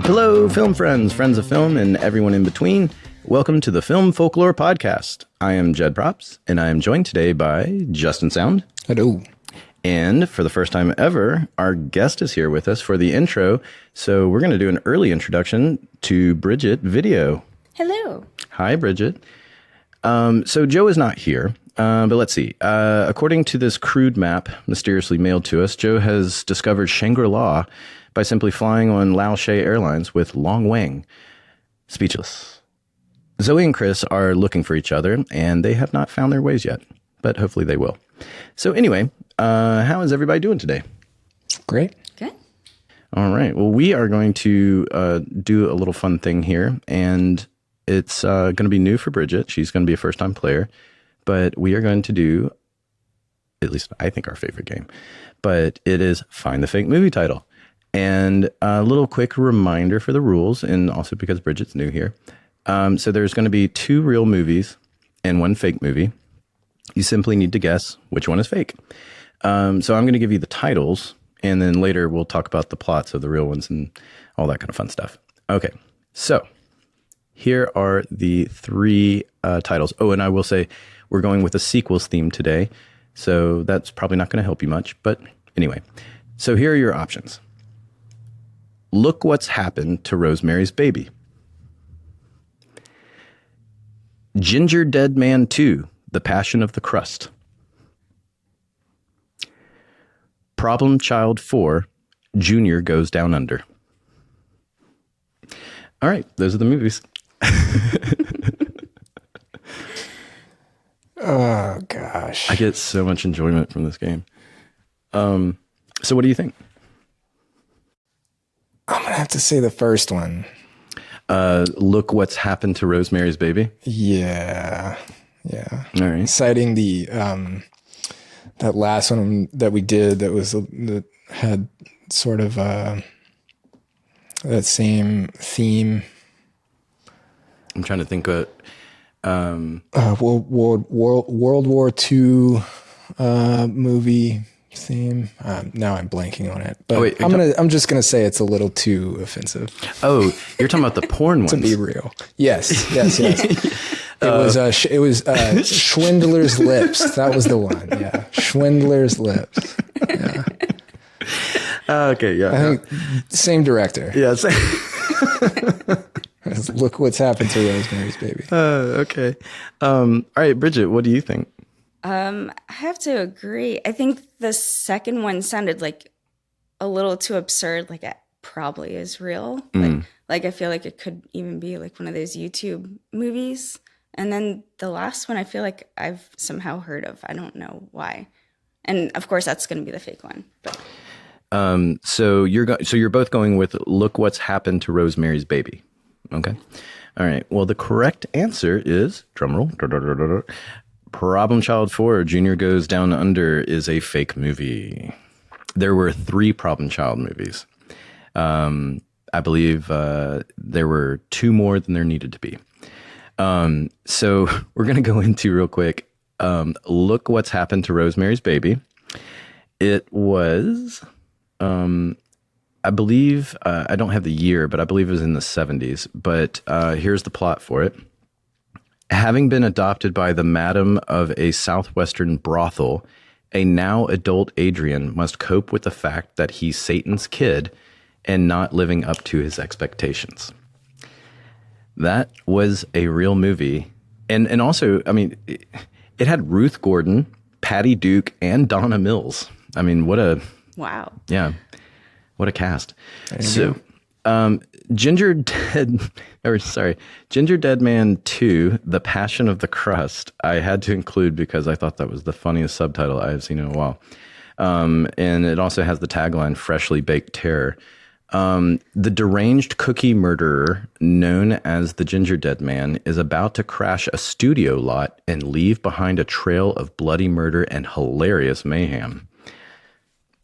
Hello, film friends, friends of film, and everyone in between. Welcome to the Film Folklore Podcast. I am Jed Props, and I am joined today by Justin Sound. Hello. And for the first time ever, our guest is here with us for the intro. So we're going to do an early introduction to Brigitte Video. Hello. Hi, Brigitte. So Joe is not here, but let's see. According to this crude map mysteriously mailed to us, Joe has discovered Shangri-La by simply flying on Lao She Airlines with Long Wang. Speechless. Zoe and Chris are looking for each other, and they have not found their ways yet, but hopefully they will. So anyway, how is everybody doing today? Great. Good. All right. Well, we are going to do a little fun thing here, and it's going to be new for Brigitte. She's going to be a first-time player, but we are going to do, at least I think, our favorite game, but it is Find the Fake Movie Title. And a little quick reminder for the rules, and also because Bridget's new here. So there's going to be 2 real movies and 1 fake movie. You simply need to guess which one is fake. So I'm going to give you the titles, and then later we'll talk about the plots of the real ones and all that kind of fun stuff. Okay, so here are the 3 titles. Oh, and I will say we're going with a sequels theme today, so that's probably not going to help you much. But anyway, so here are your options. Look What's Happened to Rosemary's Baby. Ginger Dead Man 2, The Passion of the Crust. Problem Child 4, Junior Goes Down Under. All right, those are the movies. Oh, gosh. I get so much enjoyment from this game. So what do you think? I'm going to have to say the first one. Look What's Happened to Rosemary's Baby. Yeah. All right. Citing the that last one that we did that had sort of that same theme. I'm trying to think of World War II movie theme. Now I'm blanking on it, but I'm just gonna say it's a little too offensive. Oh, you're talking about the porn ones. To be real, yes. It was Schwindler's Lips. That was the one. Yeah, Schwindler's Lips. Yeah. Okay. Yeah. I think same director. Yeah. Same. Look What's Happened to Rosemary's Baby. Okay. All right, Bridget, what do you think? I have to agree. I think the second one sounded like a little too absurd. Like it probably is real. Like I feel like it could even be like one of those YouTube movies. And then the last one, I feel like I've somehow heard of. I don't know why. And of course, that's going to be the fake one. But. So you're both going with Look What's Happened to Rosemary's Baby. Okay. All right. Well, the correct answer is, drumroll, Problem Child 4, Junior Goes Down Under is a fake movie. There were 3 Problem Child movies. I believe there were 2 more than there needed to be. So we're going to go into real quick. Look What's Happened to Rosemary's Baby. It was, I believe, I don't have the year, but I believe it was in the 70s. But here's the plot for it. Having been adopted by the madam of a southwestern brothel, a now adult Adrian must cope with the fact that he's Satan's kid and not living up to his expectations. That was a real movie. And also, I mean, it had Ruth Gordon, Patty Duke, and Donna Mills. I mean, what a... Wow. Yeah. What a cast. So, Ginger Dead Man 2, The Passion of the Crust, I had to include because I thought that was the funniest subtitle I have seen in a while. And it also has the tagline, Freshly Baked Terror. The deranged cookie murderer, known as the Ginger Dead Man, is about to crash a studio lot and leave behind a trail of bloody murder and hilarious mayhem.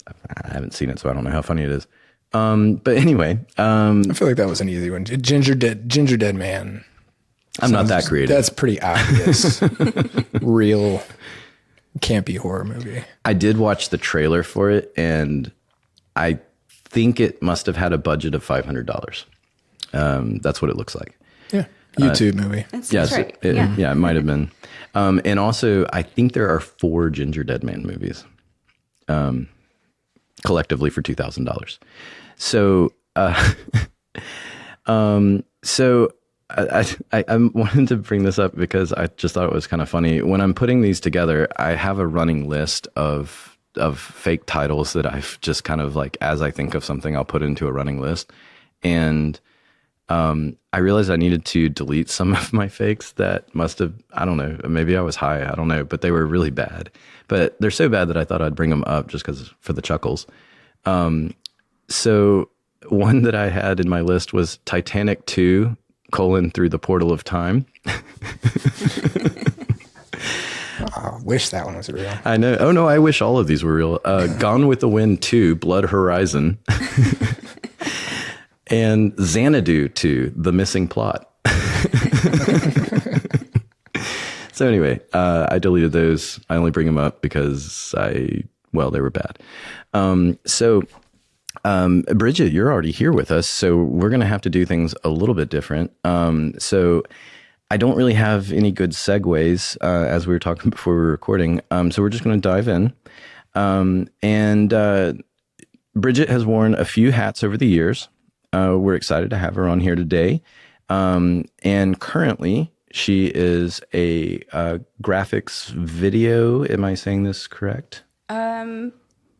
I haven't seen it, so I don't know how funny it is. But anyway, I feel like that was an easy one. Ginger Dead Man. I'm not that creative. That's pretty obvious. real campy horror movie. I did watch the trailer for it, and I think it must have had a budget of $500. That's what it looks like. Yeah. YouTube movie. That's Yes, right. Yeah. Yeah, it might have been. And also, I think there are 4 Ginger Dead Man movies, collectively for $2,000. So, I wanted to bring this up because I just thought it was kind of funny. When I'm putting these together, I have a running list of fake titles that I've just kind of like, as I think of something, I'll put into a running list. And I realized I needed to delete some of my fakes that must have, I don't know, maybe I was high, I don't know, but they were really bad. But they're so bad that I thought I'd bring them up just because for the chuckles. So one that I had in my list was Titanic 2, Through the Portal of Time. I wish that one was real. I know. Oh, no, I wish all of these were real. Gone with the Wind 2, Blood Horizon. And Xanadu 2, The Missing Plot. So anyway, I deleted those. I only bring them up because they were bad. Brigitte, you're already here with us, so we're going to have to do things a little bit different. So I don't really have any good segues, as we were talking before we were recording. So we're just going to dive in. Brigitte has worn a few hats over the years. We're excited to have her on here today. And currently she is a graphics video. Am I saying this correct?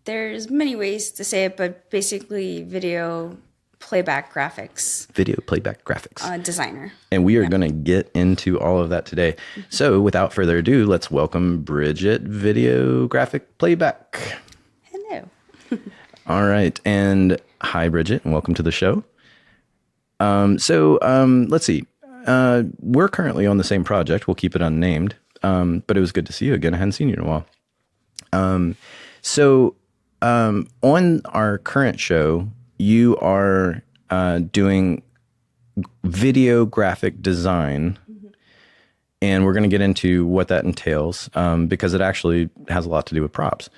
There's many ways to say it, but basically video playback graphics. Video playback graphics. Designer. And we are going to get into all of that today. So without further ado, let's welcome Brigitte Video Graphic Playback. Hello. All right. And hi, Brigitte, and welcome to the show. Let's see. We're currently on the same project. We'll keep it unnamed. But it was good to see you again. I hadn't seen you in a while. On our current show, you are doing video graphic design, and we're going to get into what that entails because it actually has a lot to do with props.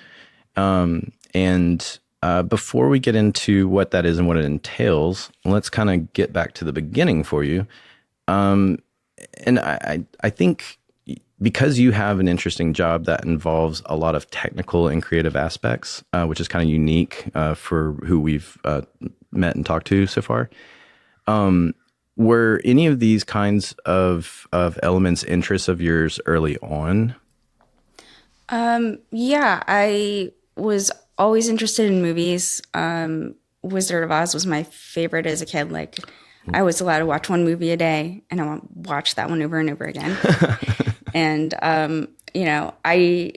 Before we get into what that is and what it entails, let's kind of get back to the beginning for you. And I think because you have an interesting job that involves a lot of technical and creative aspects, which is kind of unique for who we've met and talked to so far. Were any of these kinds of elements interests of yours early on? Yeah, I was always interested in movies. Wizard of Oz was my favorite as a kid. Like, I was allowed to watch one movie a day, and I watched that one over and over again. And, I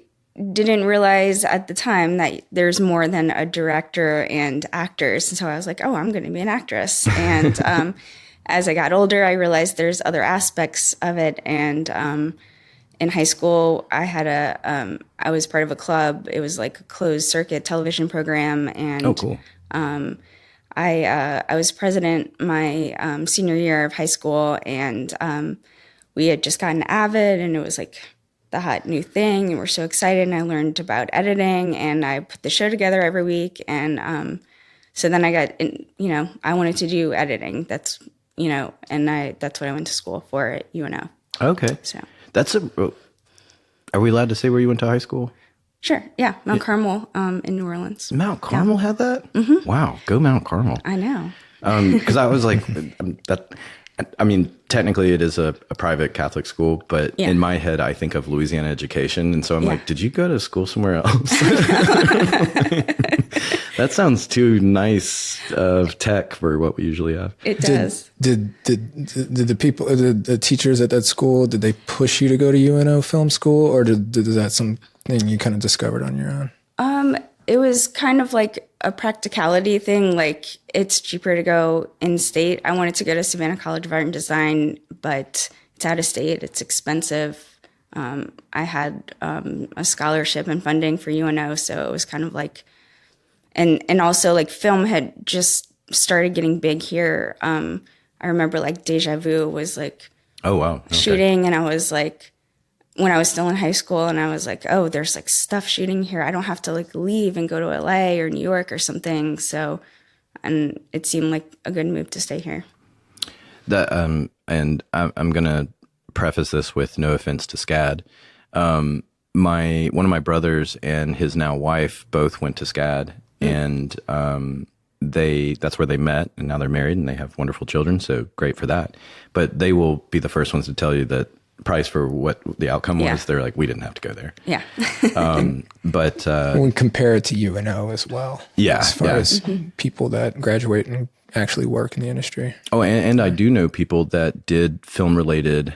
didn't realize at the time that there's more than a director and actors. And so I was like, oh, I'm going to be an actress. And as I got older, I realized there's other aspects of it. And in high school, I was part of a club. It was like a closed circuit television program. And oh, cool. I was president my senior year of high school, and we had just gotten Avid, and it was like the hot new thing, and we're so excited. And I learned about editing, and I put the show together every week. And so then I got, I wanted to do editing. That's what I went to school for at UNO. Okay, so are we allowed to say where you went to high school? Sure. Yeah, Mount Carmel in New Orleans. Mount Carmel had that? Mm-hmm. Wow, go Mount Carmel. I know. Because I was like, technically it is a private Catholic school, but in my head, I think of Louisiana education. And so I'm like, did you go to school somewhere else? That sounds too nice of tech for what we usually have. It does. Did the people, the teachers at that school, did they push you to go to UNO film school, or did that something you kind of discovered on your own? It was kind of like a practicality thing. Like, it's cheaper to go in state. I wanted to go to Savannah College of Art and Design, but it's out of state. It's expensive. I had a scholarship and funding for UNO, so it was kind of like, and also like film had just started getting big here. I remember like Deja Vu was like, oh wow, okay. shooting, and I was like, when I was still in high school, and I was like, oh, there's like stuff shooting here. I don't have to like leave and go to LA or New York or something. So, and it seemed like a good move to stay here. That and I'm gonna preface this with no offense to SCAD. One of my brothers and his now wife both went to SCAD, and that's where they met, and now they're married and they have wonderful children. So great for that. But they will be the first ones to tell you that price for what the outcome was. They're like, we didn't have to go there. Yeah. But we compare it to UNO as well. Yeah. As far as people that graduate and actually work in the industry. Oh, and I do know people that did film related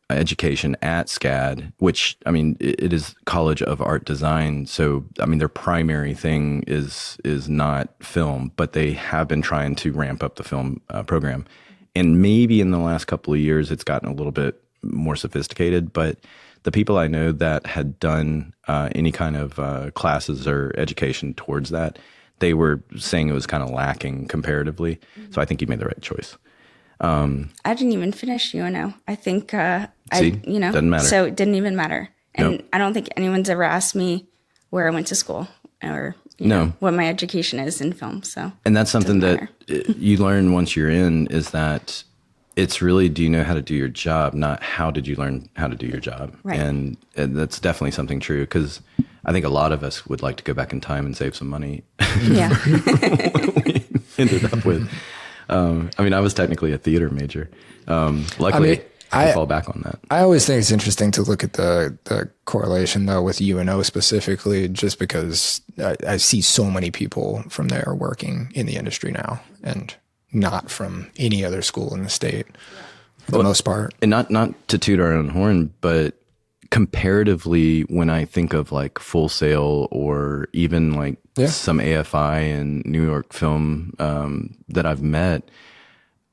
education at SCAD, which, I mean, it is College of Art Design. So, I mean, their primary thing is not film, but they have been trying to ramp up the film program. And maybe in the last couple of years, it's gotten a little bit more sophisticated. But the people I know that had done any kind of classes or education towards that, they were saying it was kind of lacking comparatively. So I think you made the right choice. I didn't even finish UNO. I think, doesn't matter. So it didn't even matter. And Nope. I don't think anyone's ever asked me where I went to school or you know, what my education is in film. So, and that's something that you learn once you're in, is that it's really, do you know how to do your job, not how did you learn how to do your job? Right. And that's definitely something true, because I think a lot of us would like to go back in time and save some money. Yeah. We ended up with. I mean, I was technically a theater major. Luckily, I fall back on that. I always think it's interesting to look at the correlation, though, with UNO specifically, just because I see so many people from there working in the industry now, and not from any other school in the state for the most part. And not to toot our own horn, but comparatively, when I think of like Full Sail or even like some AFI and New York film that I've met,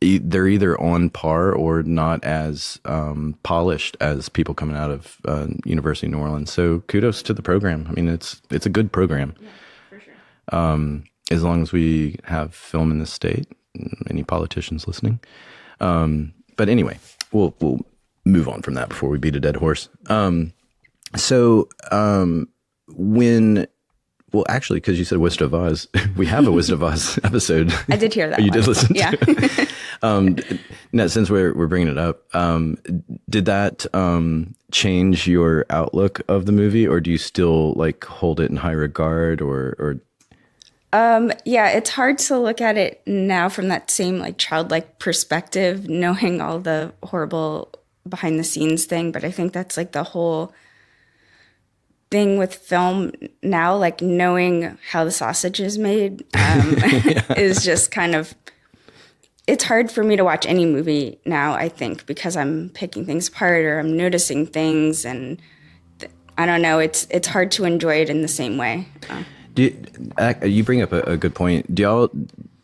they're either on par or not as polished as people coming out of University of New Orleans. So kudos to the program. I mean, it's a good program. Yeah, for sure. As long as we have film in this state, any politicians listening. But anyway, we'll move on from that before we beat a dead horse. Well, actually, because you said Wizard of Oz, we have a Wizard of Oz episode. I did hear that. You did listen yeah. to it? Now, since we're bringing it up, did that change your outlook of the movie, or do you still like hold it in high regard, or? Yeah, it's hard to look at it now from that same like childlike perspective, knowing all the horrible behind the scenes thing. But I think that's like the whole thing with film now, like knowing how the sausage is made is just kind of, it's hard for me to watch any movie now, I think, because I'm picking things apart or I'm noticing things, and I don't know, it's hard to enjoy it in the same way. You bring up a good point. Do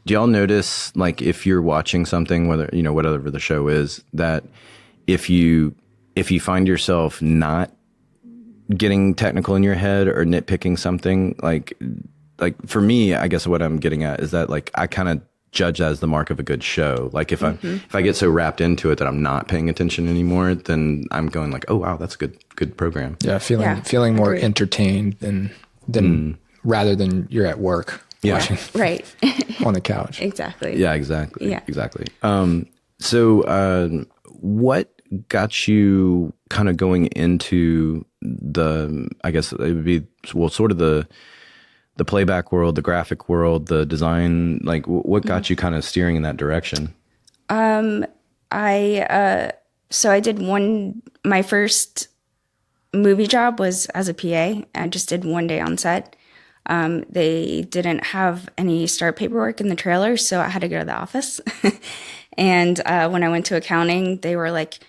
y'all notice, like, if you're watching something, whether, you know, whatever the show is, that if you find yourself not getting technical in your head or nitpicking something, like for me, I guess what I'm getting at is that, like, I kind of judge that as the mark of a good show. Like if I get so wrapped into it that I'm not paying attention anymore, then I'm going like, oh wow, that's a good program. Yeah, feeling more entertained than rather than you're at work watching right on the couch. Exactly. Yeah, exactly. Yeah. Exactly. So what got you kind of going into I guess it would be, well, sort of the playback world, the graphic world, the design, like what got you kind of steering in that direction? So I did my first movie job was as a PA. I just did one day on set. They didn't have any start paperwork in the trailer, so I had to go to the office. And when I went to accounting, they were like,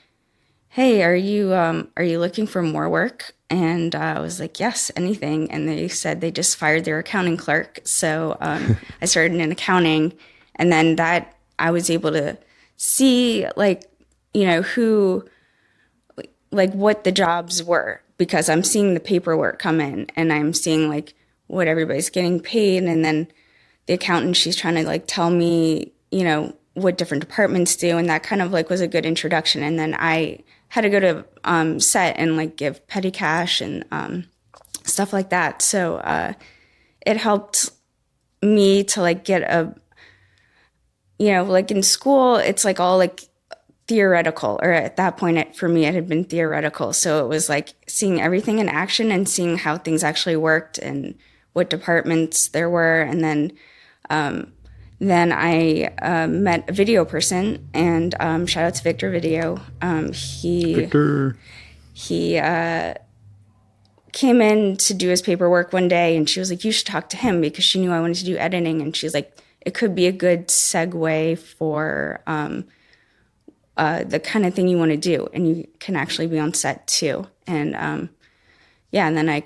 hey, are you looking for more work? And I was like, yes, anything. And they said they just fired their accounting clerk. So I started in accounting, and then that I was able to see, like, you know, what the jobs were, because I'm seeing the paperwork come in and I'm seeing like what everybody's getting paid. And then the accountant, she's trying to like tell me, you know, what different departments do. And that kind of like was a good introduction. And then I had to go to set and like give petty cash and stuff like that. So it helped me to like get a, like in school, it's like all like theoretical, or at that point for me, it had been theoretical. So it was like seeing everything in action and seeing how things actually worked and what departments there were. And then I met a video person, and shout out to Victor Video. Victor. He came in to do his paperwork one day, and she was like, you should talk to him, because she knew I wanted to do editing. And she's like, it could be a good segue for the kind of thing you want to do, and you can actually be on set too. And and then I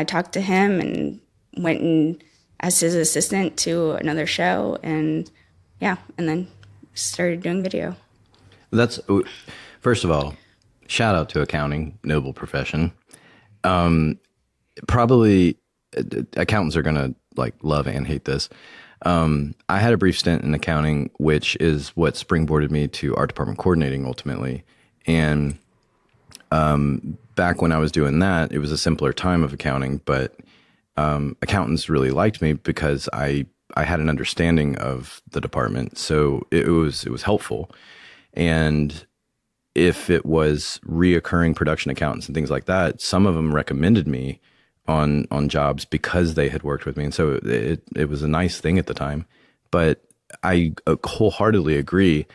talked to him and went and as his assistant to another show, and then started doing video. That's, first of all, shout out to accounting, noble profession. Probably accountants are gonna like love and hate this. I had a brief stint in accounting, which is what springboarded me to art department coordinating ultimately. And back when I was doing that, it was a simpler time of accounting, but accountants really liked me because I had an understanding of the department. So it was helpful. And if it was reoccurring production accountants and things like that, some of them recommended me on jobs because they had worked with me. And so it was a nice thing at the time. But I wholeheartedly agree.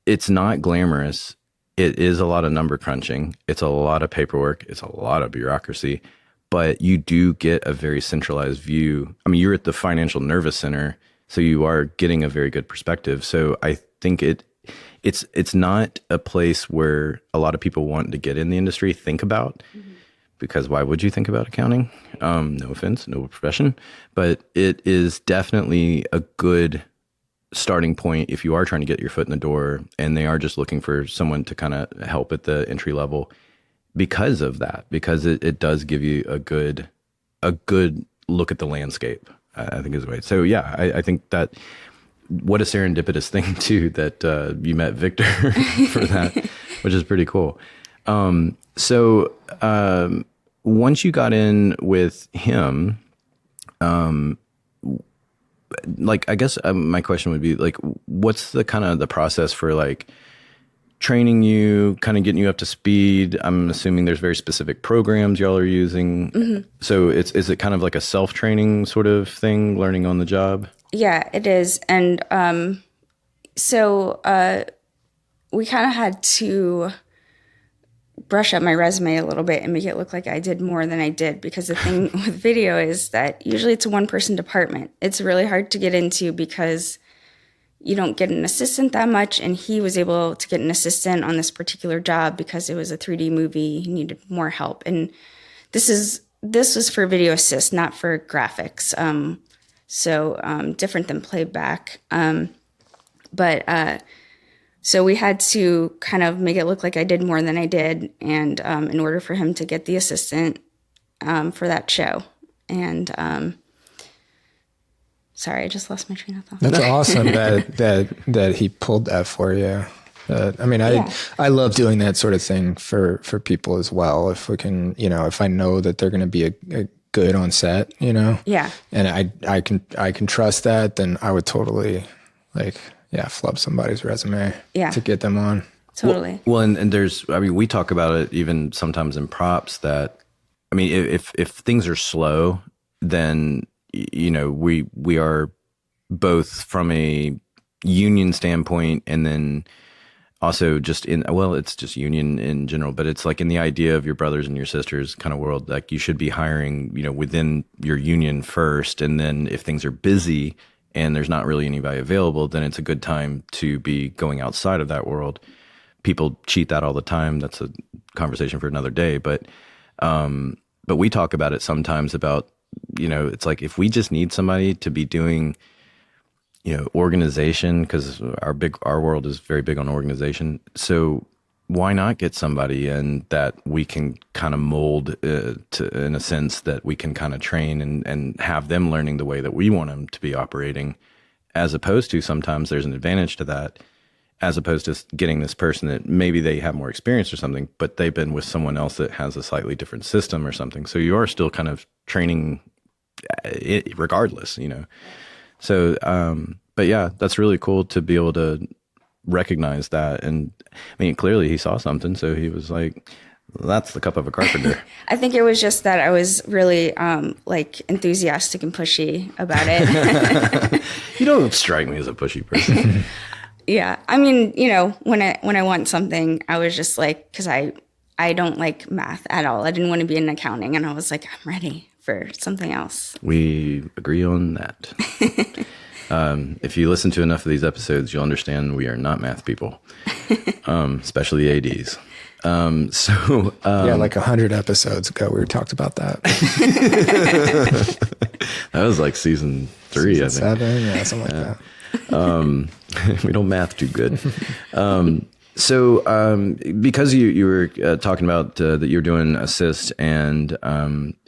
It's not glamorous. It is a lot of number crunching. It's a lot of paperwork. It's a lot of bureaucracy. But you do get a very centralized view. I mean, you're at the financial nervous center, so you are getting a very good perspective. So I think it's not a place where a lot of people want to get in the industry think about, because why would you think about accounting? No offense, no profession, but it is definitely a good starting point if you are trying to get your foot in the door and they are just looking for someone to kind of help at the entry level. Because of that, because it does give you a good look at the landscape, I think is the way. So yeah, I think that what a serendipitous thing too that you met Victor for that, which is pretty cool. So once you got in with him, like I guess my question would be like, what's the kind of the process for like training you, kind of getting you up to speed? I'm assuming there's very specific programs y'all are using. So is it kind of like a self-training sort of thing, learning on the job? Yeah, it is. And so we kind of had to brush up my resume a little bit and make it look like I did more than I did, because the thing with video is that usually it's a one-person department. It's really hard to get into because you don't get an assistant that much, and he was able to get an assistant on this particular job because it was a 3D movie. He needed more help, and this was for video assist, not for graphics. So different than playback. So we had to kind of make it look like I did more than I did, and in order for him to get the assistant for that show. And sorry, I just lost my train of thought. That's awesome that he pulled that for you. I mean, I love doing that sort of thing for people as well. If we can, if I know that they're going to be a good on set, Yeah. and I can trust that, then I would totally flub somebody's resume to get them on. Totally. Well, and there's, I mean, we talk about it even sometimes in props that, I mean, if things are slow, then we are both from a union standpoint, and then also just it's just union in general, but it's like in the idea of your brothers and your sisters kind of world, like you should be hiring, within your union first. And then if things are busy and there's not really anybody available, then it's a good time to be going outside of that world. People cheat that all the time. That's a conversation for another day. But we talk about it sometimes about, it's like if we just need somebody to be doing, organization, because our world is very big on organization. So why not get somebody in that we can kind of mold in a sense that we can kind of train and have them learning the way that we want them to be operating, as opposed to sometimes there's an advantage to that. as opposed to getting this person that maybe they have more experience or something, but they've been with someone else that has a slightly different system or something. So you are still kind of training it regardless, you know? So, but yeah, that's really cool to be able to recognize that. And I mean, clearly he saw something. So he was like, that's the cup of a carpenter. I think it was just that I was really like enthusiastic and pushy about it. You don't strike me as a pushy person. Yeah. I mean, you know, when I want something, I was just like, because I don't like math at all. I didn't want to be in accounting. And I was like, I'm ready for something else. We agree on that. If you listen to enough of these episodes, you'll understand we are not math people, especially ADs. Yeah, like 100 episodes ago, we talked about that. That was like season 3, season I think. 7, yeah, something like that. We don't math too good. So because you were talking about that you're doing assist and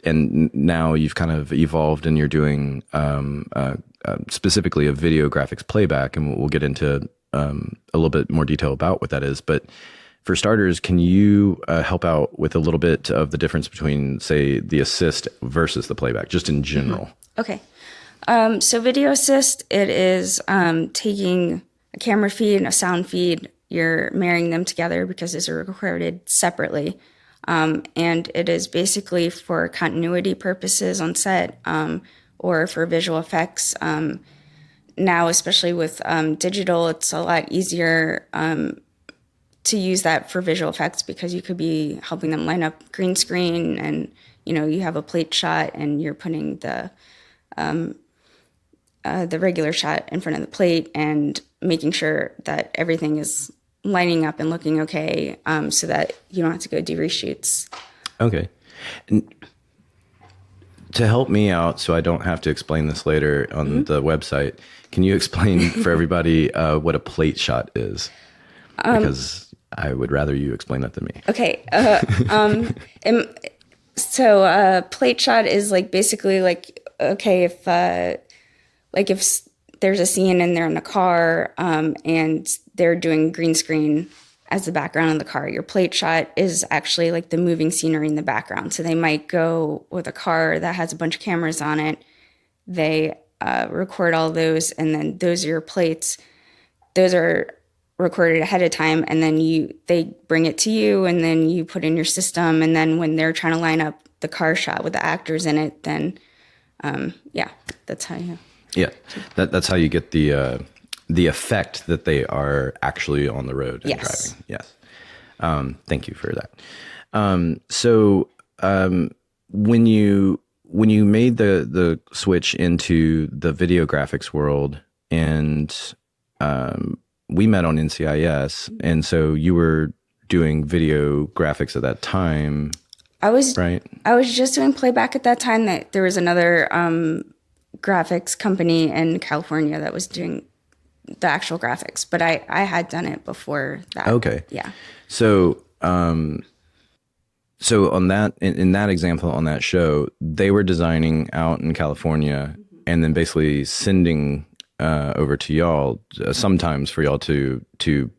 now you've kind of evolved and you're doing specifically a video graphics playback, and we'll get into a little bit more detail about what that is. But for starters, can you help out with a little bit of the difference between, say, the assist versus the playback, just in general? Okay. So video assist, it is taking a camera feed and a sound feed. You're marrying them together because these are recorded separately. And it is basically for continuity purposes on set or for visual effects. Now, especially with digital, it's a lot easier to use that for visual effects because you could be helping them line up green screen and, you know, you have a plate shot and you're putting the regular shot in front of the plate and making sure that everything is lining up and looking okay, so that you don't have to go do reshoots. Okay. And to help me out so I don't have to explain this later on the website, can you explain for everybody what a plate shot is? Because I would rather you explain that than me. Okay. So plate shot is like basically like, okay, if there's a scene and they're in a car and they're doing green screen as the background of the car, your plate shot is actually like the moving scenery in the background. So they might go with a car that has a bunch of cameras on it. They record all those, and then those are your plates. Those are recorded ahead of time, and then they bring it to you, and then you put in your system, and then when they're trying to line up the car shot with the actors in it, then that's how you. Yeah, that's how you get the effect that they are actually on the road and driving. Yes. Thank you for that. So when you made the switch into the video graphics world, and we met on NCIS, and so you were doing video graphics at that time. I was just doing playback at that time. That there was another graphics company in California that was doing the actual graphics, but I had done it before that. Okay. Yeah. So so on that, in that example, on that show, they were designing out in California and then basically sending over to y'all sometimes for y'all to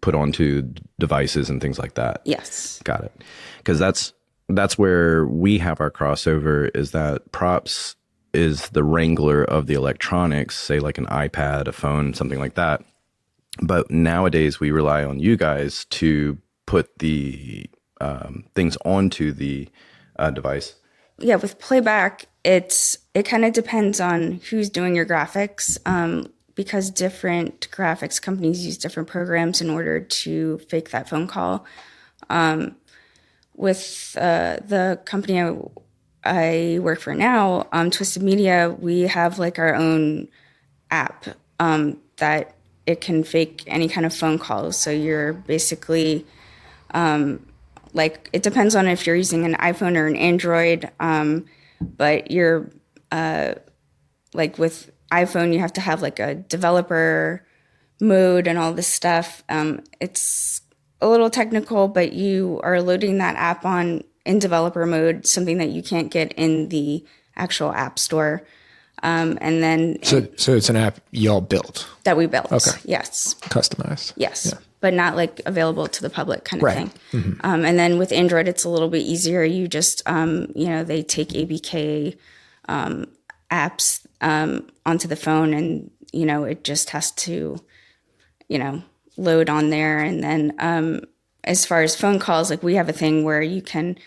put onto devices and things like that. Yes. Got it. Because that's where we have our crossover, is that props is the wrangler of the electronics, say like an iPad, a phone, something like that. But nowadays we rely on you guys to put the things onto the device. Yeah, with playback, it kind of depends on who's doing your graphics, because different graphics companies use different programs in order to fake that phone call. With the company I work for now, Twisted Media, we have like our own app that it can fake any kind of phone calls. So you're basically like, it depends on if you're using an iPhone or an Android, but you're like with iPhone, you have to have like a developer mode and all this stuff. It's a little technical, but you are loading that app on in developer mode, something that you can't get in the actual app store. And then so it's an app y'all built that we built. Okay. Yes. Customized. Yes. Yeah. but not like available to the public kind of Right. thing. And then with Android, it's a little bit easier. You just, they take ABK apps onto the phone, and, it just has to, load on there. And then as far as phone calls, like we have a thing where you can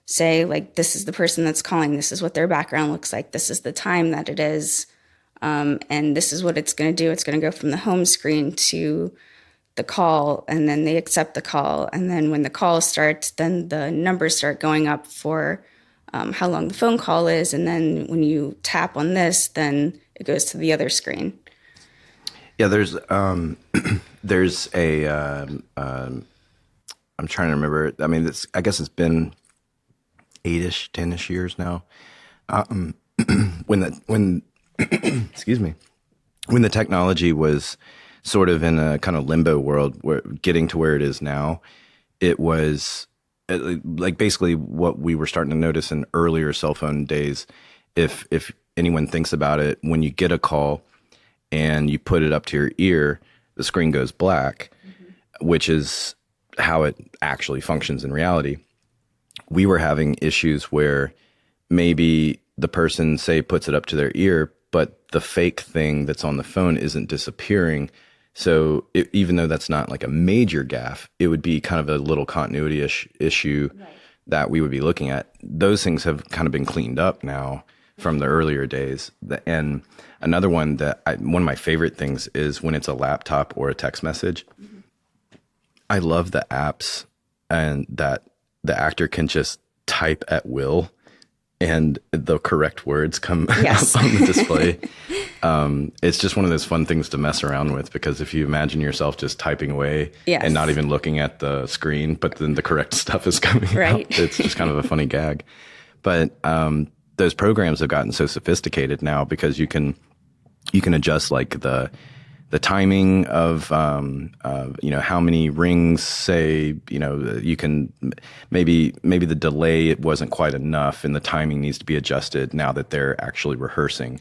say, like, this is the person that's calling, this is what their background looks like, this is the time that it is, and this is what it's going to do. It's going to go from the home screen to the call, and then they accept the call. And then when the call starts, then the numbers start going up for how long the phone call is. And then when you tap on this, then it goes to the other screen. Yeah, there's a I'm trying to remember. I mean, I guess it's been 10-ish years now. When excuse me, when the technology was sort of in a kind of limbo world, where getting to where it is now, it was like basically what we were starting to notice in earlier cell phone days. If anyone thinks about it, when you get a call and you put it up to your ear, the screen goes black, which is how it actually functions in reality. We were having issues where maybe the person, say, puts it up to their ear, but the fake thing that's on the phone isn't disappearing. So even though that's not like a major gaffe, it would be kind of a little continuity issue that we would be looking at. Those things have kind of been cleaned up now from the earlier days. And another one one of my favorite things is when it's a laptop or a text message. I love the apps and that the actor can just type at will and the correct words come Yes. up on the display. It's just one of those fun things to mess around with, because if you imagine yourself just typing away Yes. and not even looking at the screen, but then the correct stuff is coming Right. out, it's just kind of a funny gag. But those programs have gotten so sophisticated now, because you can adjust like the timing of how many rings, say, you can maybe the delay, it wasn't quite enough and the timing needs to be adjusted now that they're actually rehearsing.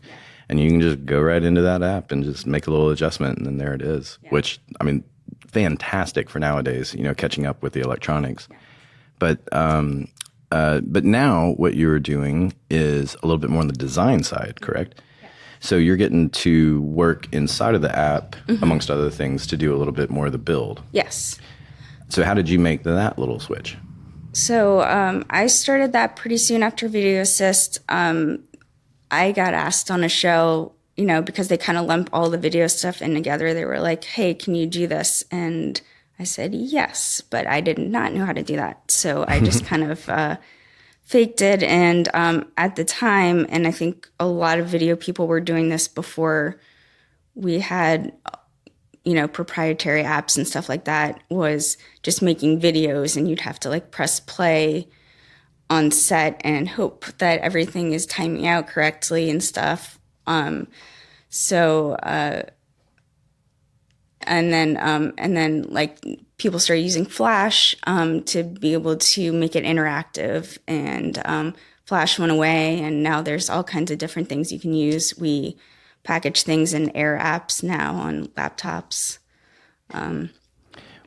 And you can just go right into that app and just make a little adjustment, and then there it is. Yeah. Which, I mean, fantastic for nowadays, catching up with the electronics. Yeah. But now what you're doing is a little bit more on the design side, correct? So you're getting to work inside of the app, amongst other things, to do a little bit more of the build. Yes. So how did you make that little switch? So I started that pretty soon after Video Assist. I got asked on a show, because they kind of lump all the video stuff in together. They were like, hey, can you do this? And I said, yes, but I did not know how to do that. So I just kind of faked it. And at the time, and I think a lot of video people were doing this before we had, proprietary apps and stuff like that, was just making videos, and you'd have to like press play on set and hope that everything is timing out correctly and stuff. And then like people started using Flash to be able to make it interactive, and Flash went away, and now there's all kinds of different things you can use. We package things in Air apps now on laptops.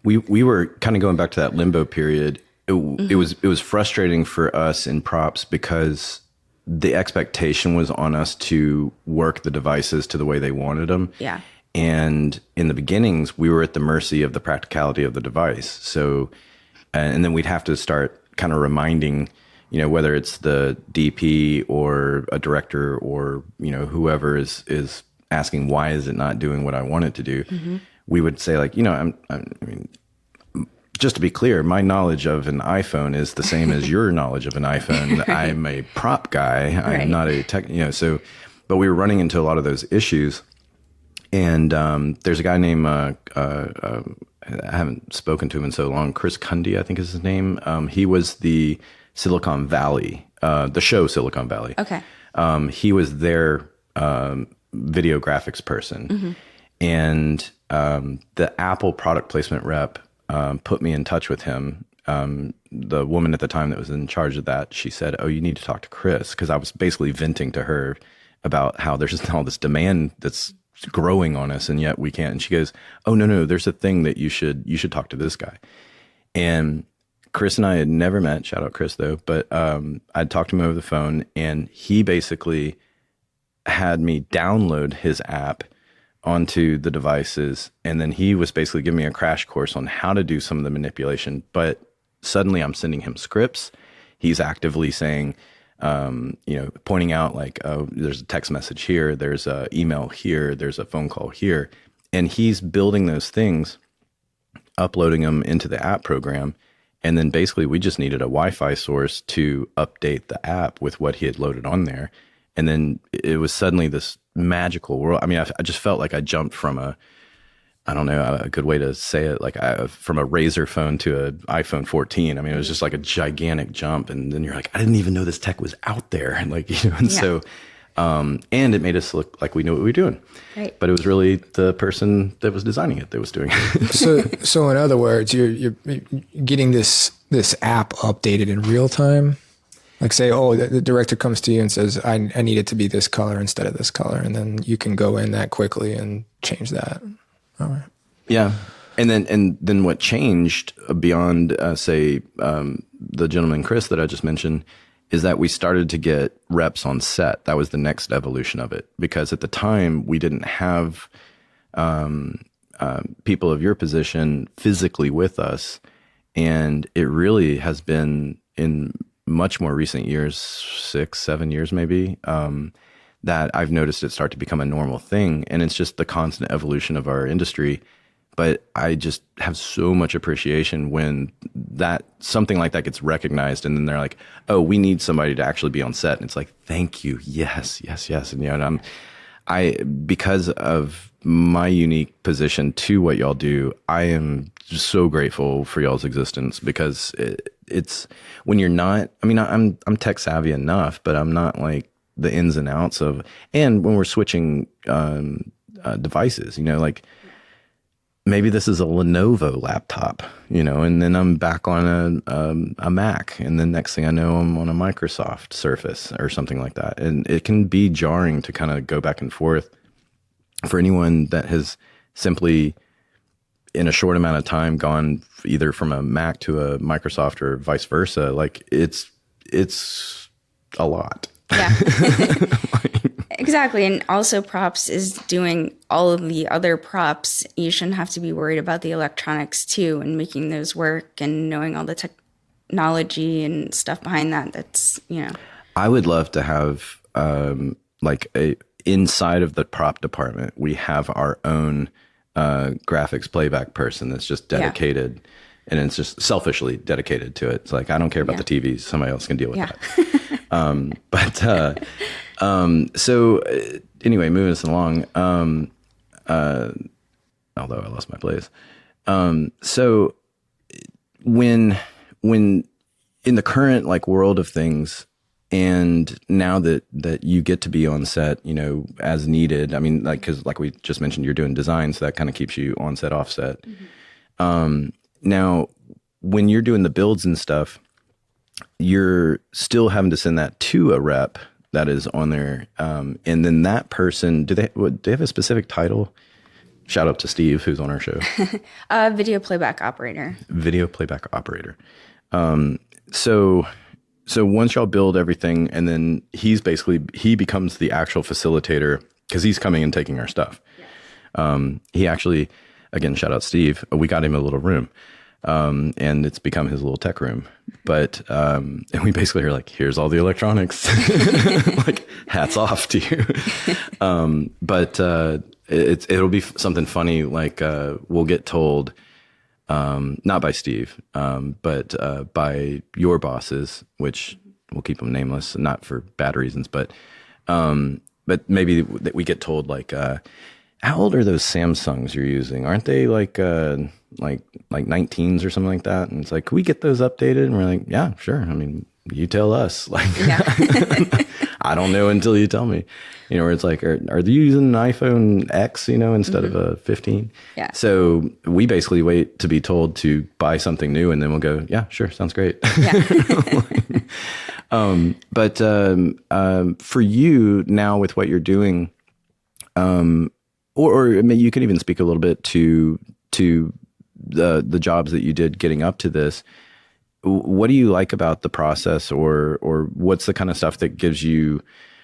We were kind of going back to that limbo period. It was frustrating for us in props, because the expectation was on us to work the devices to the way they wanted them. Yeah. And in the beginnings, we were at the mercy of the practicality of the device. So, and then we'd have to start kind of reminding, whether it's the DP or a director or, whoever is asking, why is it not doing what I want it to do? We would say, like, I mean, just to be clear, my knowledge of an iPhone is the same as your knowledge of an iPhone. Right. I'm a prop guy. Right. I'm not a tech, so, but we were running into a lot of those issues. And there's a guy named, I haven't spoken to him in so long, Chris Cundy, I think is his name. He was the Silicon Valley, the show Silicon Valley. Okay. He was their video graphics person. And the Apple product placement rep put me in touch with him. The woman at the time that was in charge of that, she said, oh, you need to talk to Chris, because I was basically venting to her about how there's all this demand that's growing on us, and yet we can't. And she goes, "Oh, no, there's a thing that you should talk to this guy." And Chris and I had never met. Shout out Chris though, but I'd talked to him over the phone, and he basically had me download his app onto the devices, and then he was basically giving me a crash course on how to do some of the manipulation. But suddenly I'm sending him scripts. He's actively saying, pointing out like, oh, there's a text message here, there's a email here, there's a phone call here. And he's building those things, uploading them into the app program. And then basically we just needed a Wi-Fi source to update the app with what he had loaded on there. And then it was suddenly this magical world. I mean, I just felt like I jumped from a good way to say it, like from a Razor phone to an iPhone 14. I mean, it was just like a gigantic jump. And then you're like, I didn't even know this tech was out there. And like, so, and it made us look like we knew what we were doing. Right. But it was really the person that was designing it that was doing it. So in other words, you're getting this app updated in real time. Like say, the director comes to you and says, I need it to be this color instead of this color. And then you can go in that quickly and change that. All right. Yeah. And then what changed beyond, the gentleman, Chris, that I just mentioned, is that we started to get reps on set. That was the next evolution of it. Because at the time, we didn't have people of your position physically with us. And it really has been in much more recent years, 6-7 years maybe, that I've noticed it start to become a normal thing. And it's just the constant evolution of our industry. But I just have so much appreciation when something like that gets recognized, and then they're like, "Oh, we need somebody to actually be on set." And it's like, "Thank you, yes." And because of my unique position to what y'all do, I am just so grateful for y'all's existence, because it's when you're not. I mean, I'm tech savvy enough, but I'm not like the ins and outs of. And when we're switching devices, like. Maybe this is a Lenovo laptop, and then I'm back on a Mac, and then next thing I know, I'm on a Microsoft Surface or something like that. And it can be jarring to kind of go back and forth. For anyone that has simply, in a short amount of time, gone either from a Mac to a Microsoft or vice versa, like it's a lot. Yeah. Exactly. And also props is doing all of the other props. You shouldn't have to be worried about the electronics too, and making those work and knowing all the technology and stuff behind that. That's, I would love to have inside of the prop department, we have our own graphics playback person that's just dedicated. Yeah. And it's just selfishly dedicated to it. It's like, I don't care about the TVs. Somebody else can deal with that. So anyway, moving us along, although I lost my place. So when in the current world of things, and now that you get to be on set, as needed, I mean, cause we just mentioned, you're doing design, so that kind of keeps you on set, off set. Mm-hmm. Now when you're doing the builds and stuff, you're still having to send that to a rep that is on there. And then that person, do they have a specific title? Shout out to Steve, who's on our show. Video playback operator. Video playback operator. So once y'all build everything, and then he becomes the actual facilitator, because he's coming and taking our stuff. Yes. He actually, again, shout out Steve, we got him a little room. And it's become his little tech room. But, and we basically are like, here's all the electronics, hats off to you. But it'll be something funny. We'll get told, not by Steve, but by your bosses, which we'll keep them nameless, not for bad reasons, but maybe that we get told how old are those Samsungs you're using? Aren't they like 19s or something like that? And it's like, can we get those updated? And we're like, yeah, sure. I mean, you tell us. I don't know until you tell me. Where it's like, are they using an iPhone X, instead of a 15? Yeah. So we basically wait to be told to buy something new, and then we'll go, yeah, sure, sounds great. Yeah. But for you now, with what you're doing, or I mean, you can even speak a little bit to the jobs that you did getting up to this. What do you like about the process, or what's the kind of stuff that gives you,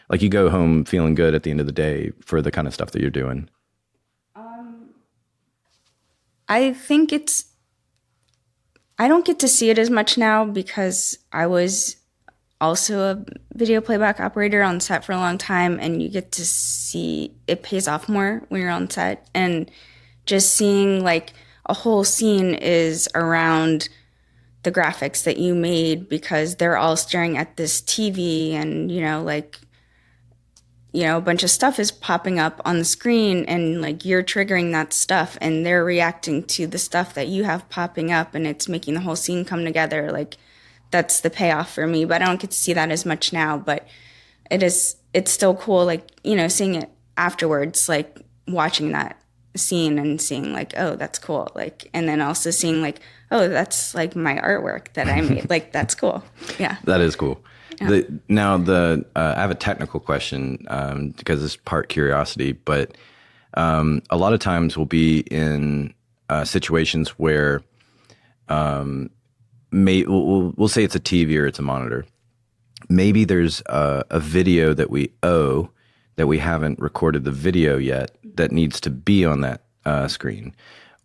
like, you go home feeling good at the end of the day for the kind of stuff that you're doing? I think I don't get to see it as much now because I was also a video playback operator on set for a long time, and you get to see it pays off more when you're on set. And just seeing like a whole scene is around the graphics that you made because they're all staring at this TV, and a bunch of stuff is popping up on the screen, and like you're triggering that stuff and they're reacting to the stuff that you have popping up, and it's making the whole scene come together. Like, that's the payoff for me, but I don't get to see that as much now. But it's still cool, like, seeing it afterwards, like watching that scene and seeing like, oh, that's cool. Like, and then also seeing like, oh, that's like my artwork that I made. Like, that's cool. Yeah. That is cool. Yeah. I have a technical question because it's part curiosity, but a lot of times we'll be in situations where we'll say it's a TV or it's a monitor. Maybe there's a video that we owe that we haven't recorded the video yet that needs to be on that screen.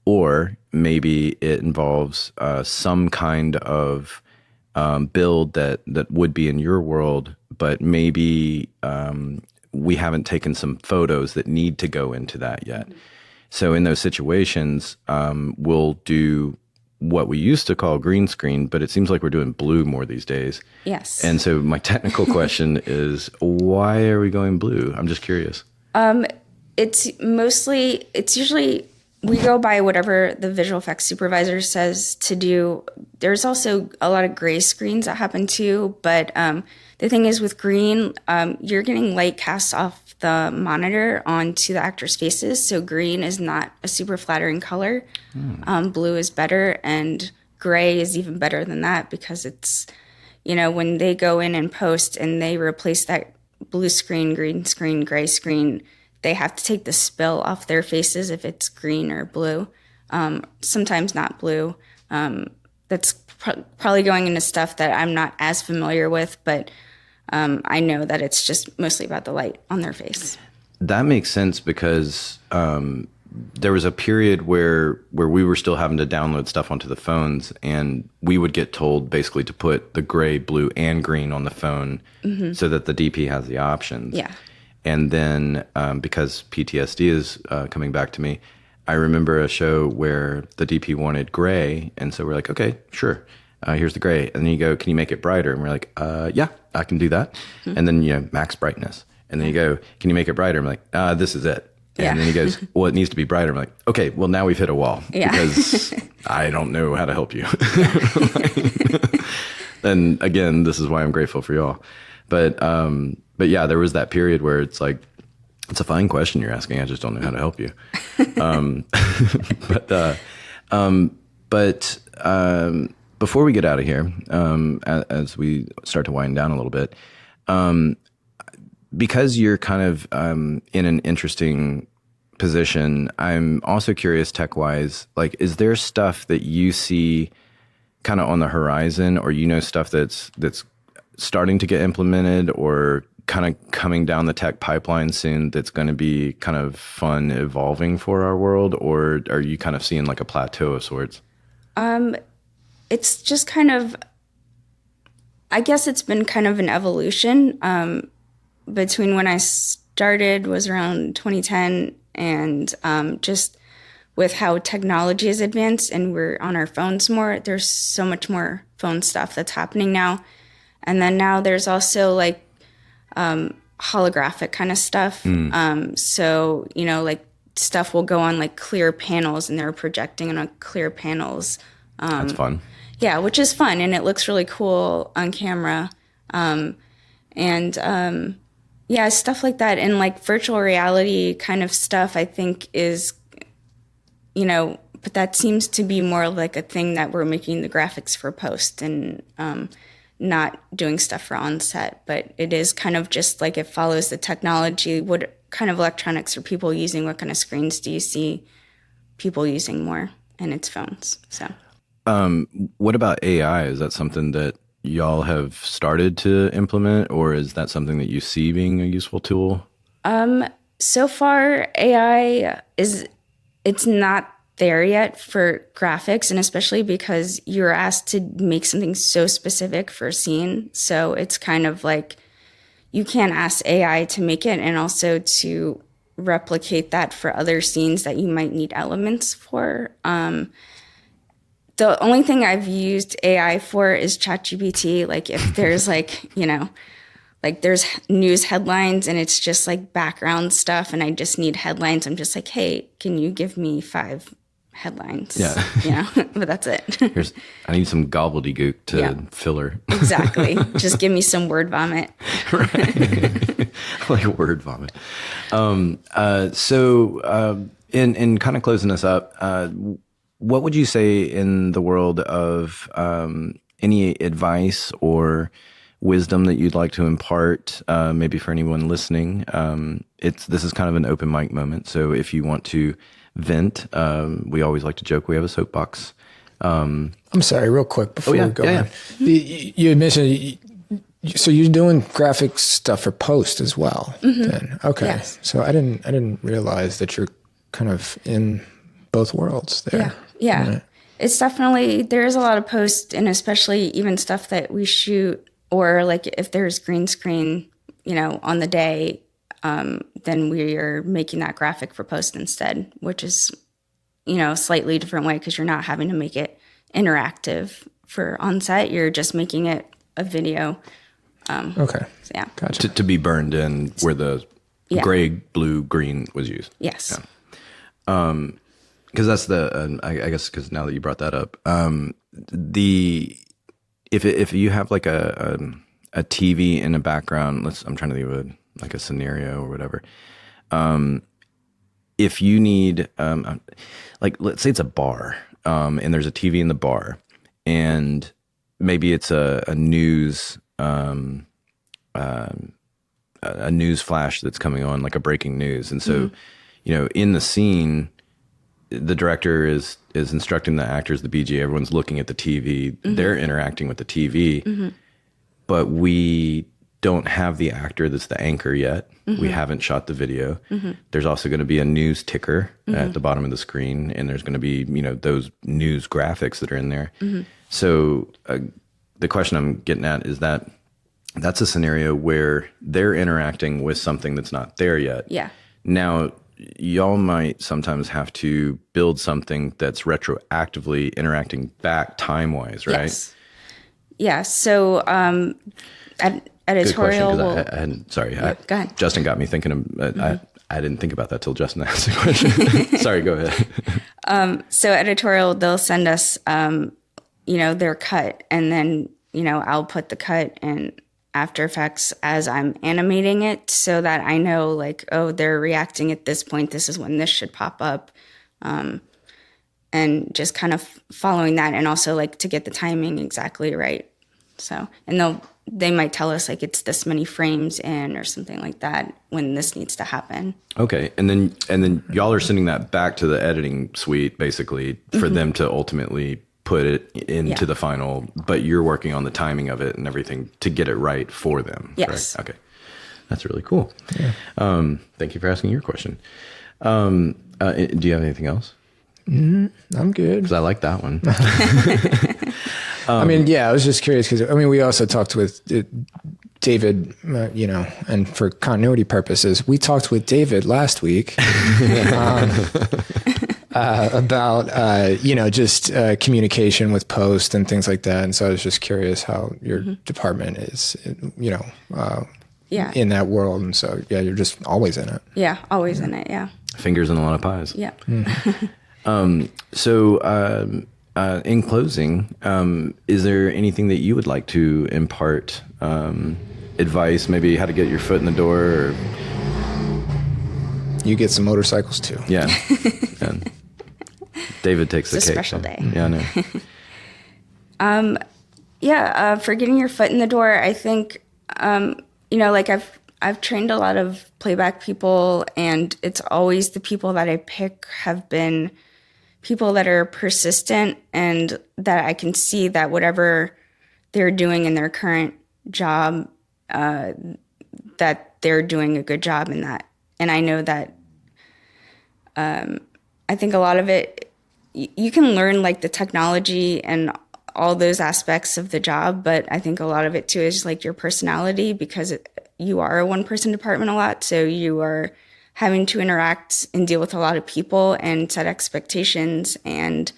Or maybe it involves some kind of build that would be in your world, but maybe we haven't taken some photos that need to go into that yet. So in those situations, we'll do what we used to call green screen, but it seems like we're doing blue more these days. Yes. And so my technical question is, why are we going blue? I'm just curious. It's usually we go by whatever the visual effects supervisor says to do. There's also a lot of gray screens that happen too, but the thing is with green, you're getting light cast off the monitor onto the actors' faces, so green is not a super flattering color. Blue is better, and gray is even better than that because it's, when they go in and post and they replace that blue screen, green screen, gray screen, they have to take the spill off their faces if it's green or blue. Sometimes not blue. That's probably going into stuff that I'm not as familiar with, but I know that it's just mostly about the light on their face. That makes sense because there was a period where we were still having to download stuff onto the phones, and we would get told basically to put the gray, blue, and green on the phone so that the DP has the options. Yeah. And then because PTSD is coming back to me, I remember a show where the DP wanted gray, and so we're like, okay, sure. Here's the gray. And then you go, can you make it brighter? And we're like, yeah, I can do that. And then, max brightness. And then you go, can you make it brighter? I'm like, this is it. And then he goes, well, it needs to be brighter. I'm like, okay, well, now we've hit a wall because I don't know how to help you. And again, this is why I'm grateful for y'all. But yeah, there was that period where it's like, it's a fine question you're asking. I just don't know how to help you. But before we get out of here, as we start to wind down a little bit, because you're kind of in an interesting position, I'm also curious tech-wise, like, is there stuff that you see kind of on the horizon, or stuff that's starting to get implemented or kind of coming down the tech pipeline soon that's going to be kind of fun evolving for our world? Or are you kind of seeing like a plateau of sorts? It's just kind of, I guess it's been kind of an evolution between when I started was around 2010, and just with how technology has advanced and we're on our phones more, there's so much more phone stuff that's happening now. And then now there's also like holographic kind of stuff. So, like stuff will go on like clear panels and they're projecting on clear panels. That's fun. Yeah, which is fun, and it looks really cool on camera. Yeah, stuff like that. And like virtual reality kind of stuff, I think is, but that seems to be more like a thing that we're making the graphics for post and not doing stuff for on set. But it is kind of just like it follows the technology. kind of electronics are people using? What kind of screens do you see people using more? And it's phones. So, what about AI? Is that something that y'all have started to implement, or is that something that you see being a useful tool? So far, AI it's not there yet for graphics, and especially because you're asked to make something so specific for a scene. So it's kind of like you can't ask AI to make it and also to replicate that for other scenes that you might need elements for. The only thing I've used AI for is ChatGPT. Like if there's like, like there's news headlines and it's just like background stuff and I just need headlines. I'm just like, hey, can you give me 5 headlines? Yeah. But that's it. I need some gobbledygook to filler. Exactly. Just give me some word vomit. Right. Like word vomit. So in kind of closing us up, what would you say in the world of any advice or wisdom that you'd like to impart, maybe for anyone listening? This is kind of an open mic moment. So if you want to vent, we always like to joke we have a soapbox. I'm sorry, real quick before we go on. Yeah. You mentioned, so you're doing graphic stuff for post as well. Then okay, Yes. So I didn't realize that you're kind of in both worlds there. Yeah. It's definitely, there's a lot of posts, and especially even stuff that we shoot, or like if there's green screen, on the day, then we are making that graphic for post instead, which is, a slightly different way because you're not having to make it interactive for on set. You're just making it a video. Okay. So yeah. Gotcha. To be burned in where the gray, blue, green was used. Yes. Yeah. Because that's the I guess because now that you brought that up, if you have like a TV in a background, I'm trying to think of like a scenario or whatever. If you need like let's say it's a bar, and there's a TV in the bar, and maybe it's a news flash that's coming on, like a breaking news, and so in the scene, the director is instructing the actors, the BG, everyone's looking at the TV. They're interacting with the TV, but we don't have the actor that's the anchor yet. We haven't shot the video. There's also going to be a news ticker at the bottom of the screen, and there's going to be, those news graphics that are in there. So the question I'm getting at is that's a scenario where they're interacting with something that's not there yet. Yeah. Now, y'all might sometimes have to build something that's retroactively interacting back time-wise, right? Yes. Yeah. So editorial. Good question, 'cause I hadn't, sorry. Go ahead. Justin got me thinking of, I didn't think about that till Justin asked the question. Sorry, go ahead. So editorial, they'll send us, their cut, and then, I'll put the cut in After Effects as I'm animating it so that I know, like, oh, they're reacting at this point. This is when this should pop up. And just kind of following that, and also like to get the timing exactly right. So, and they might tell us like it's this many frames in or something like that when this needs to happen. Okay. And then y'all are sending that back to the editing suite basically for them to ultimately put it into the final, but you're working on the timing of it and everything to get it right for them. Yes. Correct? Okay. That's really cool. Yeah. Thank you for asking your question. Do you have anything else? I'm good. Because I like that one. I mean, I was just curious because, we also talked with David, and for continuity purposes, we talked with David last week about, just communication with post and things like that. And so I was just curious how your department is, in that world. And so, you're just always in it. Yeah, always in it, yeah. Fingers in a lot of pies. Yeah. So in closing, is there anything that you would like to impart, advice, maybe how to get your foot in the door? Or... You get some motorcycles too. Yeah. And David takes the cake. It's a special day. Yeah, I know. For getting your foot in the door, I think, like I've trained a lot of playback people, and it's always the people that I pick have been people that are persistent and that I can see that whatever they're doing in their current job, that they're doing a good job in that. And I know that I think a lot of it, you can learn like the technology and all those aspects of the job, but I think a lot of it too is like your personality, because you are a one-person department a lot, so you are having to interact and deal with a lot of people and set expectations, and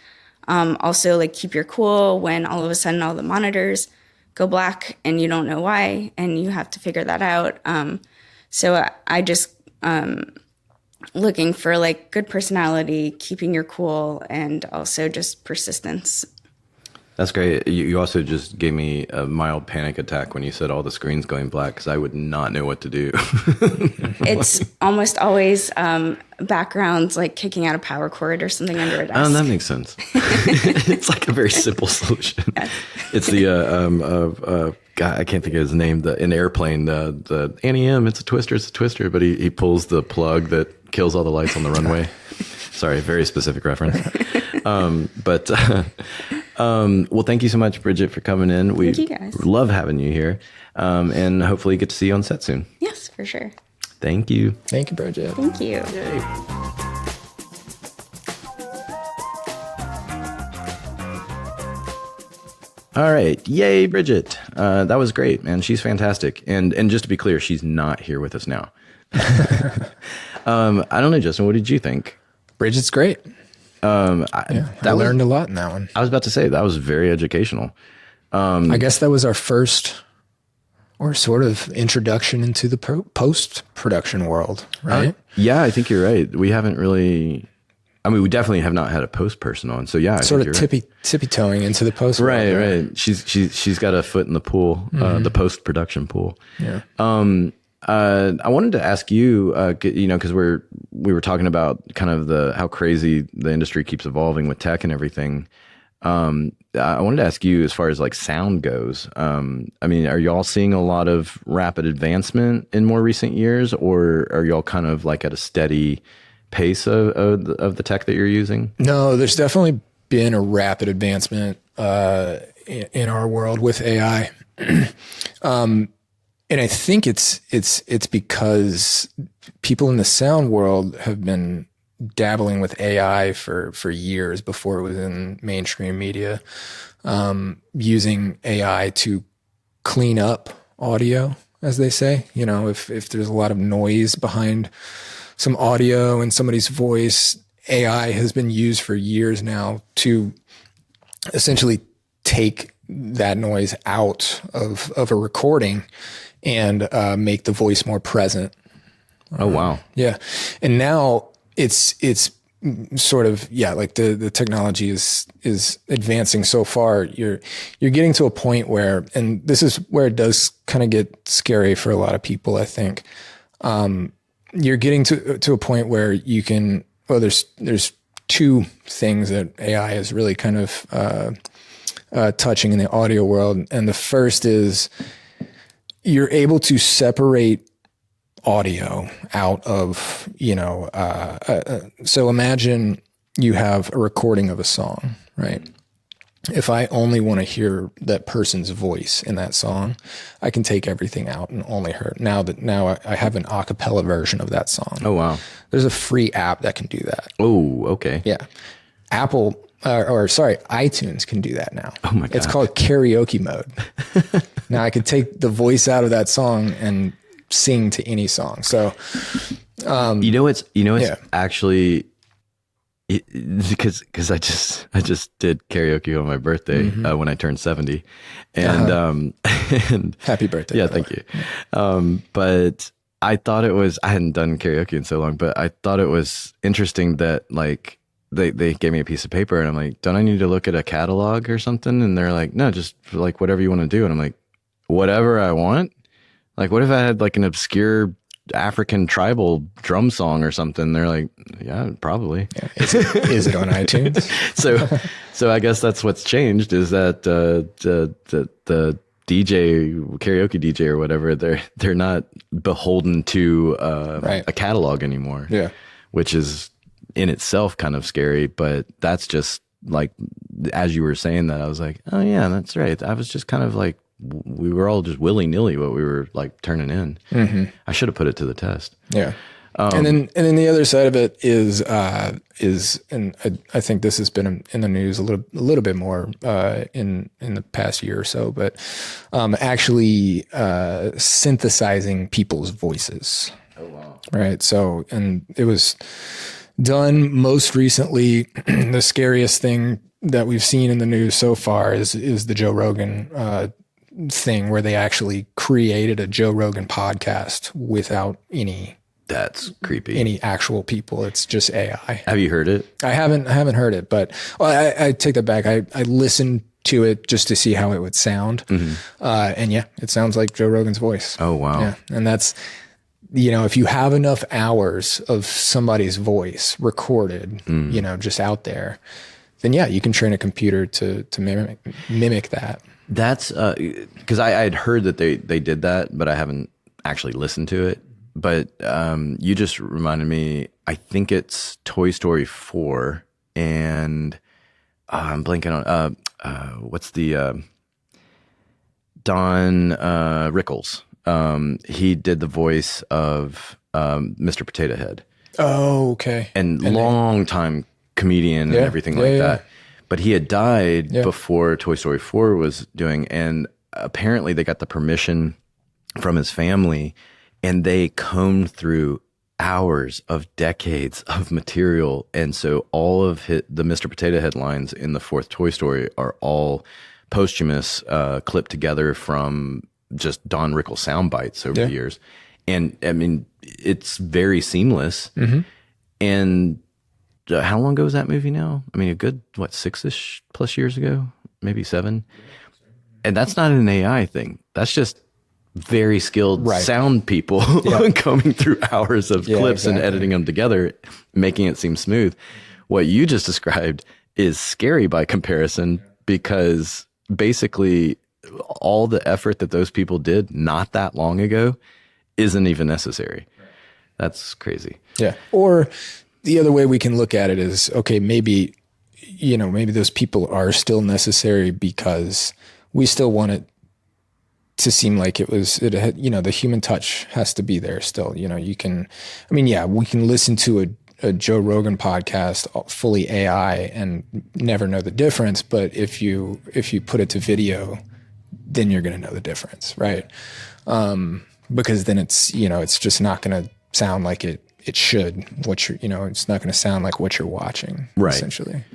also like keep your cool when all of a sudden all the monitors go black and you don't know why, and you have to figure that out. So I just looking for like good personality, keeping your cool, and also just persistence. That's great. You also just gave me a mild panic attack when you said all the screens going black, because I would not know what to do. It's almost always backgrounds like kicking out a power cord or something under a desk. Oh, that makes sense. It's like a very simple solution. Yes. It's the God, I can't think of his name. In Airplane, the Annie M. It's a twister, but he pulls the plug that kills all the lights on the runway. Sorry, very specific reference. Well, thank you so much, Brigitte, for coming in. Thank you guys. Love having you here. And hopefully get to see you on set soon. Yes, for sure. Thank you. Thank you, Brigitte. Thank you. Yay. All right. Yay, Brigitte. That was great, man. She's fantastic. And just to be clear, she's not here with us now. I don't know, Justin, what did you think? Bridgette's great. I learned a lot in that one. I was about to say that was very educational. I guess that was our first or sort of introduction into the post-production world, right? Yeah, I think you're right. We haven't really, we definitely have not had a post person on. So yeah, I sort think of tippy-toeing into the post world. Right. She's got a foot in the pool, the post-production pool. Yeah. I wanted to ask you, because we were talking about kind of how crazy the industry keeps evolving with tech and everything. I wanted to ask you, as far as like sound goes, are y'all seeing a lot of rapid advancement in more recent years, or are y'all kind of like at a steady pace of the tech that you're using? No, there's definitely been a rapid advancement in our world with AI. And I think it's because people in the sound world have been dabbling with AI for years before it was in mainstream media, using AI to clean up audio, as they say. You know, if there's a lot of noise behind some audio and somebody's voice, AI has been used for years now to essentially take that noise out of a recording and make the voice more present. Oh, wow. Yeah. And now it's sort of, like the technology is advancing so far. You're getting to a point where, and this is where it does kind of get scary for a lot of people, I think. You're getting to a point where you can, there's two things that AI is really kind of touching in the audio world. And the first is, you're able to separate audio out of, so imagine you have a recording of a song, right? If I only want to hear that person's voice in that song, I can take everything out and only hear it. Now I have an a cappella version of that song. Oh, wow. There's a free app that can do that. Oh, okay. Yeah. iTunes can do that now. Oh my God. It's called karaoke mode. Now I could take the voice out of that song and sing to any song. So, actually, because I just did karaoke on my birthday when I turned 70, and happy birthday. Yeah, thank you. But I thought I hadn't done karaoke in so long, but I thought it was interesting that like, they gave me a piece of paper and I'm like, don't I need to look at a catalog or something? And they're like, no, just like whatever you want to do. And I'm like, whatever I want? Like, what if I had like an obscure African tribal drum song or something? They're like, yeah, probably. Yeah. Is it on iTunes? So I guess that's what's changed, is that the DJ, karaoke DJ or whatever, they're not beholden to a catalog anymore. Yeah. Which is in itself kind of scary, but that's just like, as you were saying that, I was like, oh yeah, that's right. I was just kind of like, we were all just willy-nilly what we were like turning in. Mm-hmm. I should have put it to the test. Yeah. And then the other side of it is, and I think this has been in the news a little bit more in the past year or so, but actually synthesizing people's voices. Oh wow! Right. So, and it was done most recently. The scariest thing that we've seen in the news so far is the Joe Rogan thing, where they actually created a Joe Rogan podcast without That's creepy. any actual people. It's just AI. Have you heard it? I haven't heard it, but I take that back. I listened to it just to see how it would sound. Mm-hmm. And yeah, it sounds like Joe Rogan's voice. Oh, wow. Yeah. And that's, if you have enough hours of somebody's voice recorded, just out there, then yeah, you can train a computer to mimic that. That's because I had heard that they did that, but I haven't actually listened to it. But you just reminded me, I think it's Toy Story 4, and I'm blanking on, what's the, Don Rickles. He did the voice of Mr. Potato Head. Oh, okay. And long time comedian and everything like that. But he had died before Toy Story 4 was doing, and apparently they got the permission from his family, and they combed through hours of decades of material. And so all of the Mr. Potato Head lines in the fourth Toy Story are all posthumous, clipped together from just Don Rickles sound bites over the years. And I mean, it's very seamless. Mm-hmm. And how long ago was that movie now? I mean, a good, 6-ish plus years ago, maybe 7. And that's not an AI thing. That's just very skilled sound people combing through hours of clips and editing them together, making it seem smooth. What you just described is scary by comparison, because basically all the effort that those people did not that long ago isn't even necessary. That's crazy. Yeah. Or the other way we can look at it is, okay, maybe those people are still necessary because we still want it to seem like it had, the human touch has to be there still. We can listen to a Joe Rogan podcast fully AI and never know the difference. But if you put it to video, then you're going to know the difference. Right. Because then it's just not going to sound like it should, it's not going to sound like what you're watching. Right. Essentially.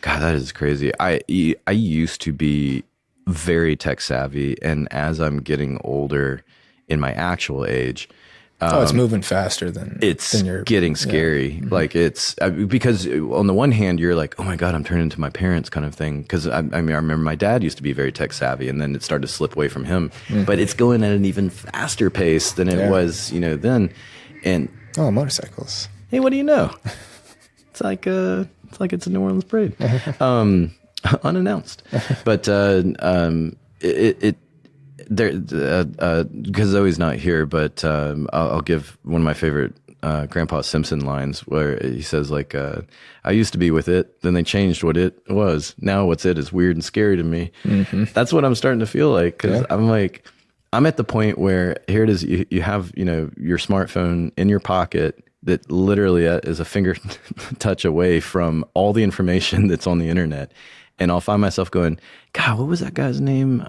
God, that is crazy. I used to be very tech savvy, and as I'm getting older in my actual age, it's moving faster than you're getting scary. Yeah. Like it's because on the one hand you're like, oh my God, I'm turning into my parents kind of thing. Because I remember my dad used to be very tech savvy, and then it started to slip away from him. Mm-hmm. But it's going at an even faster pace than it was, then. And motorcycles. Hey, what do you know? It's like it's a New Orleans parade. Unannounced. But because Zoe's not here, but I'll give one of my favorite Grandpa Simpson lines, where he says, like, I used to be with it, then they changed what it was. Now what's it is weird and scary to me. Mm-hmm. That's what I'm starting to feel like, because I'm at the point where here it is, you have your smartphone in your pocket that literally is a finger touch away from all the information that's on the internet. And I'll find myself going, God, what was that guy's name?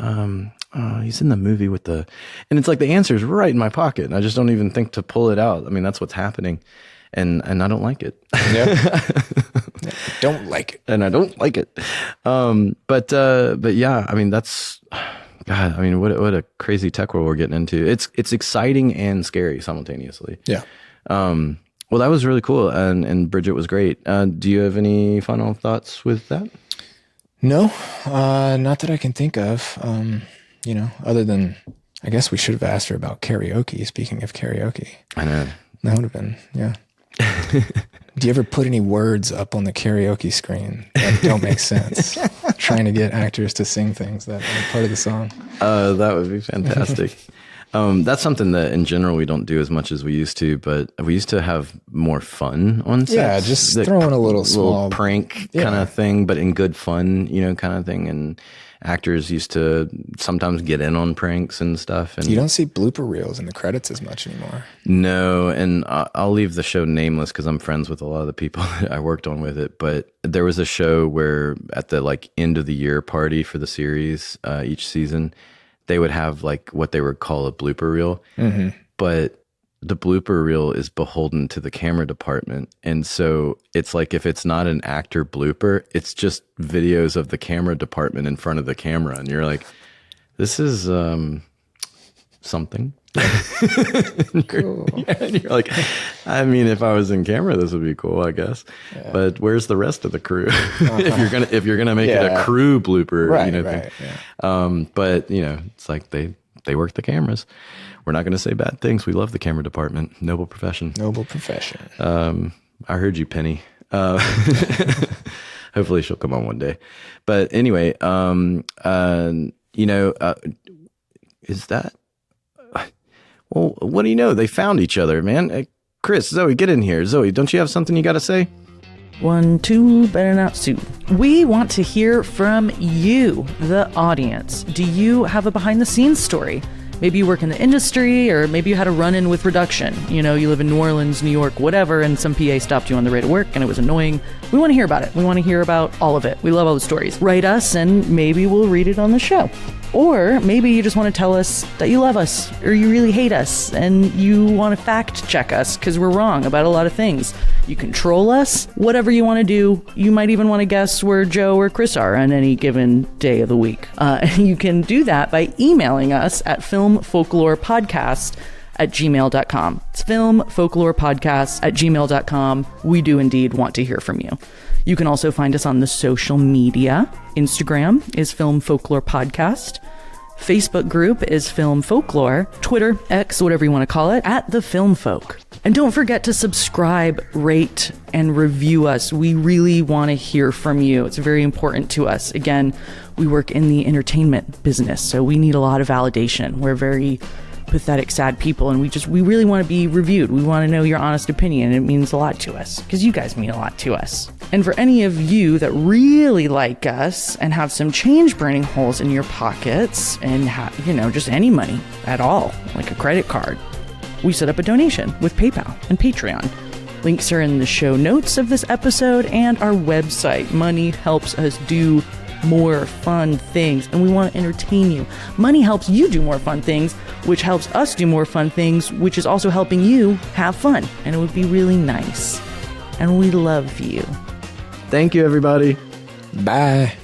He's in the movie with and it's like the answer's right in my pocket, and I just don't even think to pull it out. I mean, that's what's happening. And I don't like it. Yeah. Don't like it. And I don't like it. But yeah, I mean, that's, God, I mean, what a crazy tech world we're getting into. It's exciting and scary simultaneously. Yeah. Well, that was really cool. And Bridget was great. Do you have any final thoughts with that? No, not that I can think of. Other than, I guess we should have asked her about karaoke. Speaking of karaoke. I know. That would have been, yeah. Do you ever put any words up on the karaoke screen that don't make sense? trying to get actors to sing things that are part of the song. That would be fantastic. That's something that in general we don't do as much as we used to, but we used to have more fun on set. Yeah, just throwing a little small prank kind of thing, but in good fun, kind of thing. And actors used to sometimes get in on pranks and stuff. And you don't see blooper reels in the credits as much anymore. No, and I'll leave the show nameless because I'm friends with a lot of the people that I worked on with it. But there was a show where at the end of the year party for the series, each season, they would have what they would call a blooper reel. Mm-hmm. But the blooper reel is beholden to the camera department. And so it's if it's not an actor blooper, it's just videos of the camera department in front of the camera. And you're like, this is something. Cool. And you're like, I mean, if I was in camera, this would be cool, I guess. Yeah. But where's the rest of the crew? if you're gonna make it a crew blooper, right? Thing. Yeah. But it's they work the cameras. We're not going to say bad things. We love the camera department. Noble profession. Noble profession. I heard you, Penny. Hopefully she'll come on one day. But anyway, is that? Well, what do you know? They found each other, man. Chris, Zoe, get in here. Zoe, don't you have something you got to say? 1, 2, better not sue. We want to hear from you, the audience. Do you have a behind the scenes story? Maybe you work in the industry, or maybe you had a run-in with production. You live in New Orleans, New York, whatever, and some PA stopped you on the way to work and it was annoying. We want to hear about it. We want to hear about all of it. We love all the stories. Write us and maybe we'll read it on the show. Or maybe you just want to tell us that you love us or you really hate us and you want to fact check us because we're wrong about a lot of things. You can troll us, whatever you want to do. You might even want to guess where Joe or Chris are on any given day of the week. You can do that by emailing us at filmfolklorepodcast@gmail.com. It's filmfolklorepodcast@gmail.com. We do indeed want to hear from you. You can also find us on the social media. Instagram is Film Folklore Podcast. Facebook group is Film Folklore. Twitter, X, whatever you want to call it, @The Film Folk. And don't forget to subscribe, rate, and review us. We really want to hear from you. It's very important to us. Again, we work in the entertainment business, so we need a lot of validation. We're very pathetic, sad people, and we really want to be reviewed. We want to know your honest opinion. It means a lot to us because you guys mean a lot to us. And for any of you that really like us and have some change burning holes in your pockets and have, just any money at all, like a credit card, we set up a donation with PayPal and Patreon. Links are in the show notes of this episode and our website. Money helps us do more fun things, and we want to entertain you. Money helps you do more fun things, which helps us do more fun things, which is also helping you have fun. And it would be really nice. And we love you. Thank you, everybody. Bye.